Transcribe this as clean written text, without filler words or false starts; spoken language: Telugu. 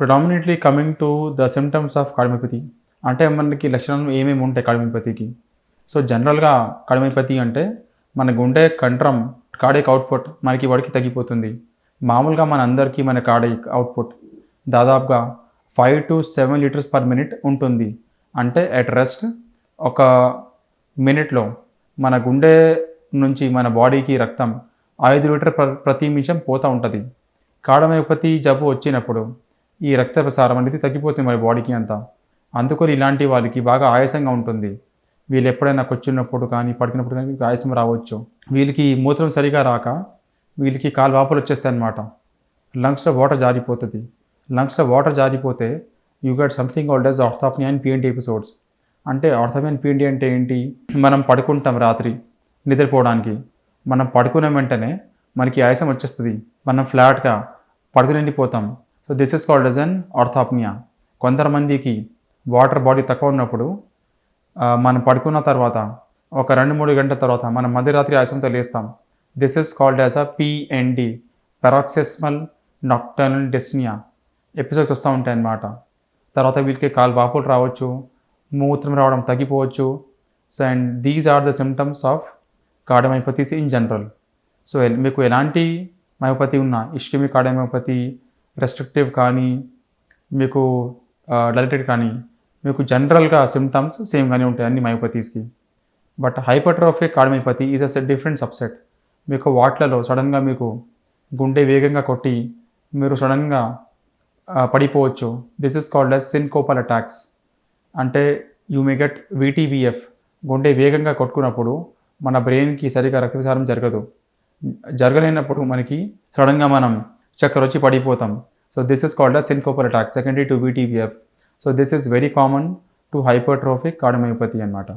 Predominantly coming to the symptoms of cardiomyopathy అంటే మనకి లక్షణాలు ఏమేమి ఉంటాయి కార్డియోమైపతికి. సో జనరల్గా కార్డియోమైపతి అంటే మన గుండె కంట్రం కార్డియక్ అవుట్పుట్ మనకి వాడికి తగ్గిపోతుంది. మామూలుగా మన అందరికీ మన కార్డియక్ అవుట్పుట్ దాదాపుగా 5 to 7 లీటర్స్ పర్ మినిట్ ఉంటుంది. అంటే అట్ రెస్ట్ ఒక మినిట్లో మన గుండె నుంచి మన బాడీకి రక్తం 5 లీటర్ ప్రతి నిమిషం పోతూ ఉంటుంది. కార్డియోమైపతి జబ్బు వచ్చినప్పుడు ఈ రక్త ప్రసారం అనేది తగ్గిపోతుంది మన బాడీకి అంతా. అందుకని ఇలాంటి వాళ్ళకి బాగా ఆయాసంగా ఉంటుంది. వీళ్ళు ఎప్పుడైనా కూర్చున్నప్పుడు కానీ పడుకున్నప్పుడు కానీ ఆయాసం రావచ్చు. వీళ్ళకి మూత్రం సరిగా రాక వీళ్ళకి కాలు వాపులు వచ్చేస్తాయి అన్నమాట. లంగ్స్లో వాటర్ జారిపోతుంది. లంగ్స్లో వాటర్ జారిపోతే you get something called as orthopnoea and PNT episodes. అంటే ఆర్థోప్నియా అండ్ పిఎన్టీ అంటే ఏంటి? మనం పడుకుంటాం రాత్రి నిద్రపోవడానికి. మనం పడుకున్న వెంటనే మనకి ఆయాసం వచ్చేస్తుంది. మనం ఫ్లాట్గా పడుకుని వెళ్ళిపోతాం. So this is called as an orthopnoea. కొంతమందికి వాటర్ బాడీ తక్కువ ఉన్నప్పుడు మనం పడుకున్న తర్వాత ఒక 2-3 గంటల తర్వాత మనం మధ్యరాత్రి ఆయాసంతో లేస్తాం. This is called as a PND, paroxysmal nocturnal dyspnoea episodes వస్తూ ఉంటాయి అన్నమాట. తర్వాత వీళ్ళకి కాలు వాపులు రావచ్చు, మూత్రం రావడం తగ్గిపోవచ్చు. So and these are the symptoms of cardiomyopathies in general. So మీకు ఎలాంటి మయోపతి ఉన్నా, ఇస్కెమిక్ కార్డియోమైపతి, రెస్ట్రిక్టివ్ కానీ, మీకు డైలటెడ్ కానీ, మీకు జనరల్గా సిమ్టమ్స్ సేమ్గానే ఉంటాయి అన్ని మయోపతీస్కి. But hypertrophic cardiomyopathy is a different subset. మీకు వాటిలలో సడన్గా మీకు గుండె వేగంగా కొట్టి మీరు సడన్గా పడిపోవచ్చు. This is called as syncopal attacks. అంటే యూ మే గెట్ విటీవీఎఫ్. గుండె వేగంగా కొట్టుకున్నప్పుడు మన బ్రెయిన్కి సరిగా రక్త ప్రసారం జరగలేనప్పుడు మనకి సడన్గా మనం చక్కర వచ్చి పడిపోతాం. So this is called as syncopal attack secondary to VT VF. So this is very common to hypertrophic cardiomyopathy అన్నమాట.